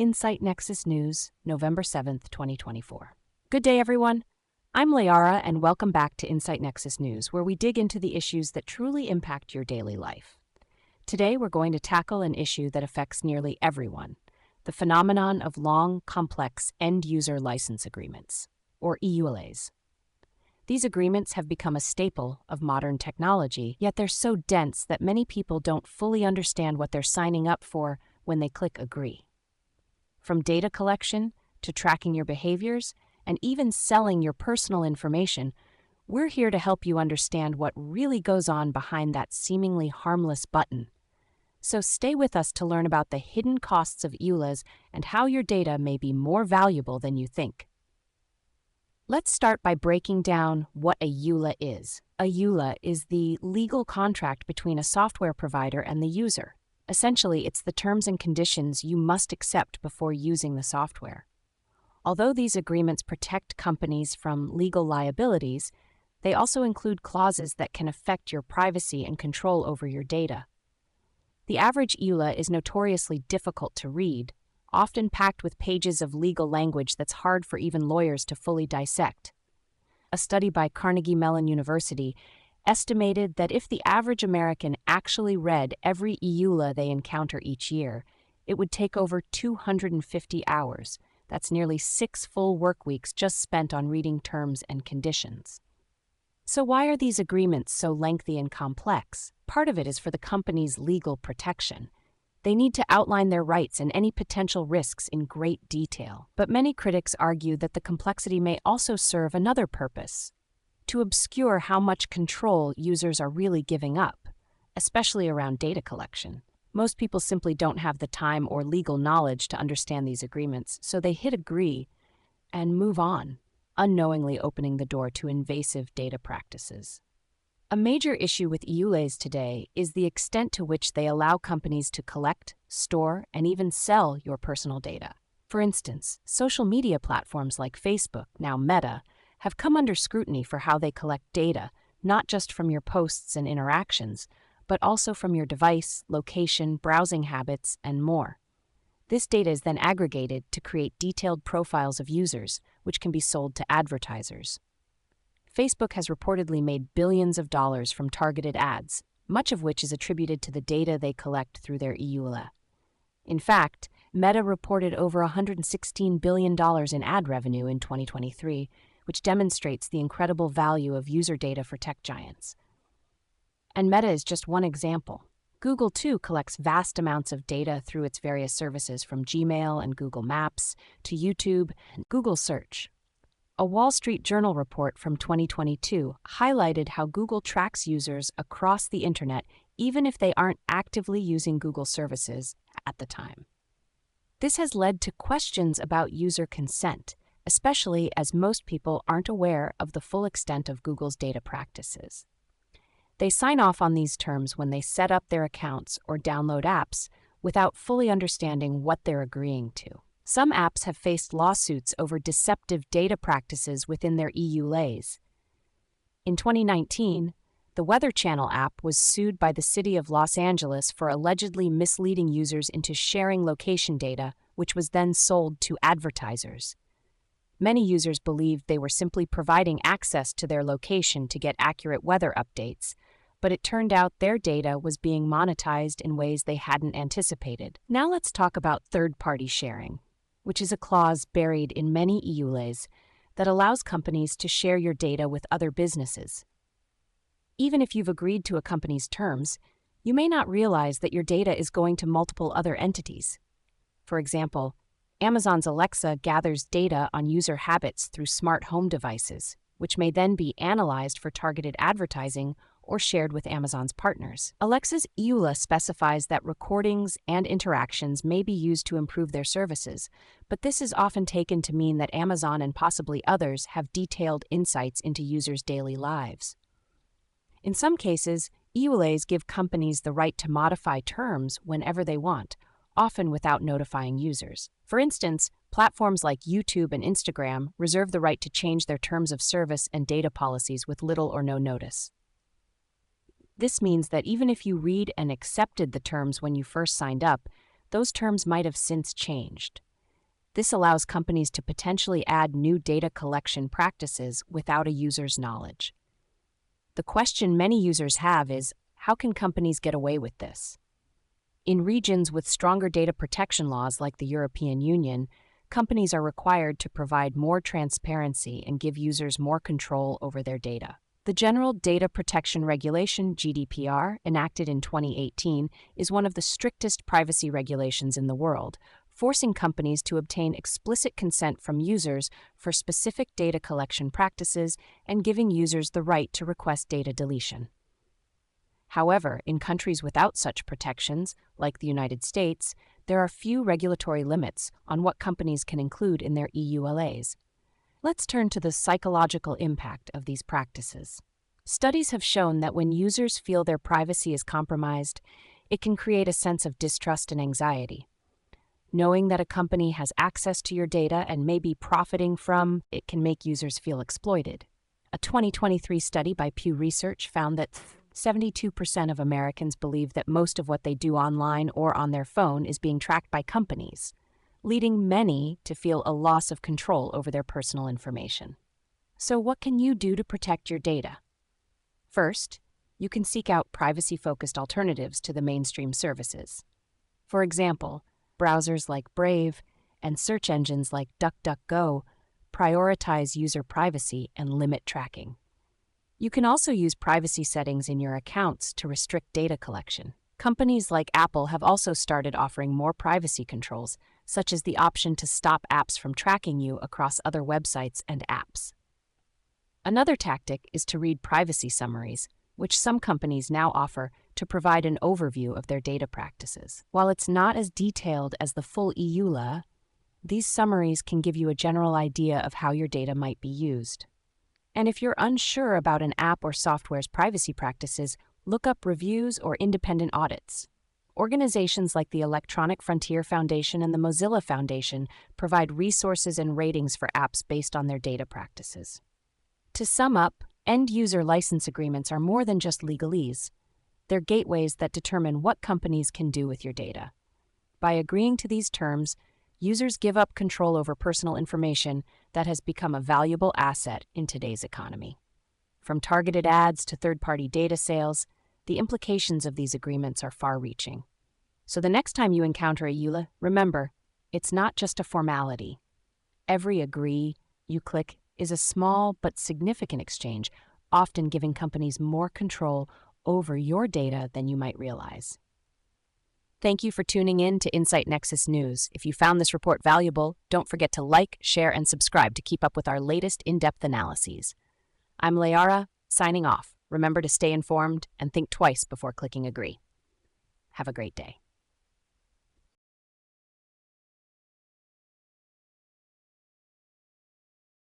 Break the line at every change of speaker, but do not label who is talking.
Insight-Nexus-News, November 7th, 2024. Good day, everyone. I'm Layara, and welcome back to Insight-Nexus-News, where we dig into the issues that truly impact your daily life. Today, we're going to tackle an issue that affects nearly everyone: the phenomenon of long, complex end-user license agreements, or EULAs. These agreements have become a staple of modern technology, yet they're so dense that many people don't fully understand what they're signing up for when they click agree. From data collection to tracking your behaviors and even selling your personal information, we're here to help you understand what really goes on behind that seemingly harmless button. So stay with us to learn about the hidden costs of EULAs and how your data may be more valuable than you think. Let's start by breaking down what a EULA is. A EULA is the legal contract between a software provider and the user. Essentially, it's the terms and conditions you must accept before using the software. Although these agreements protect companies from legal liabilities, they also include clauses that can affect your privacy and control over your data. The average EULA is notoriously difficult to read, often packed with pages of legal language that's hard for even lawyers to fully dissect. A study by Carnegie Mellon University estimated that if the average American actually read every EULA they encounter each year, it would take over 250 hours. That's nearly 6 full work weeks just spent on reading terms and conditions. So why are these agreements so lengthy and complex? Part of it is for the company's legal protection. They need to outline their rights and any potential risks in great detail. But many critics argue that the complexity may also serve another purpose: to obscure how much control users are really giving up, especially around data collection. Most people simply don't have the time or legal knowledge to understand these agreements, so they hit agree and move on, unknowingly opening the door to invasive data practices. A major issue with EULAs today is the extent to which they allow companies to collect, store, and even sell your personal data. For instance, social media platforms like Facebook, now Meta, have come under scrutiny for how they collect data, not just from your posts and interactions, but also from your device, location, browsing habits, and more. This data is then aggregated to create detailed profiles of users, which can be sold to advertisers. Facebook has reportedly made billions of dollars from targeted ads, much of which is attributed to the data they collect through their EULA. In fact, Meta reported over $116 billion in ad revenue in 2023, which demonstrates the incredible value of user data for tech giants. And Meta is just one example. Google, too, collects vast amounts of data through its various services, from Gmail and Google Maps to YouTube and Google Search. A Wall Street Journal report from 2022 highlighted how Google tracks users across the internet even if they aren't actively using Google services at the time. This has led to questions about user consent, especially as most people aren't aware of the full extent of Google's data practices. They sign off on these terms when they set up their accounts or download apps without fully understanding what they're agreeing to. Some apps have faced lawsuits over deceptive data practices within their EULAs. In 2019, the Weather Channel app was sued by the city of Los Angeles for allegedly misleading users into sharing location data, which was then sold to advertisers. Many users believed they were simply providing access to their location to get accurate weather updates, but it turned out their data was being monetized in ways they hadn't anticipated. Now let's talk about third-party sharing, which is a clause buried in many EULAs that allows companies to share your data with other businesses. Even if you've agreed to a company's terms, you may not realize that your data is going to multiple other entities. For example, Amazon's Alexa gathers data on user habits through smart home devices, which may then be analyzed for targeted advertising or shared with Amazon's partners. Alexa's EULA specifies that recordings and interactions may be used to improve their services, but this is often taken to mean that Amazon and possibly others have detailed insights into users' daily lives. In some cases, EULAs give companies the right to modify terms whenever they want, often without notifying users. For instance, platforms like YouTube and Instagram reserve the right to change their terms of service and data policies with little or no notice. This means that even if you read and accepted the terms when you first signed up, those terms might have since changed. This allows companies to potentially add new data collection practices without a user's knowledge. The question many users have is, how can companies get away with this? In regions with stronger data protection laws like the European Union, companies are required to provide more transparency and give users more control over their data. The General Data Protection Regulation, GDPR, enacted in 2018, is one of the strictest privacy regulations in the world, forcing companies to obtain explicit consent from users for specific data collection practices and giving users the right to request data deletion. However, in countries without such protections, like the United States, there are few regulatory limits on what companies can include in their EULAs. Let's turn to the psychological impact of these practices. Studies have shown that when users feel their privacy is compromised, it can create a sense of distrust and anxiety. Knowing that a company has access to your data and may be profiting from it can make users feel exploited. A 2023 study by Pew Research found that 72% of Americans believe that most of what they do online or on their phone is being tracked by companies, leading many to feel a loss of control over their personal information. So what can you do to protect your data? First, you can seek out privacy-focused alternatives to the mainstream services. For example, browsers like Brave and search engines like DuckDuckGo prioritize user privacy and limit tracking. You can also use privacy settings in your accounts to restrict data collection. Companies like Apple have also started offering more privacy controls, such as the option to stop apps from tracking you across other websites and apps. Another tactic is to read privacy summaries, which some companies now offer to provide an overview of their data practices. While it's not as detailed as the full EULA, these summaries can give you a general idea of how your data might be used. And if you're unsure about an app or software's privacy practices, look up reviews or independent audits. Organizations like the Electronic Frontier Foundation and the Mozilla Foundation provide resources and ratings for apps based on their data practices. To sum up, end-user license agreements are more than just legalese. They're gateways that determine what companies can do with your data. By agreeing to these terms, users give up control over personal information that has become a valuable asset in today's economy. From targeted ads to third-party data sales, the implications of these agreements are far-reaching. So the next time you encounter a EULA, remember, it's not just a formality. Every agree you click is a small but significant exchange, often giving companies more control over your data than you might realize. Thank you for tuning in to Insight-Nexus-News. If you found this report valuable, don't forget to like, share, and subscribe to keep up with our latest in-depth analyses. I'm Layara, signing off. Remember to stay informed and think twice before clicking agree. Have a great day.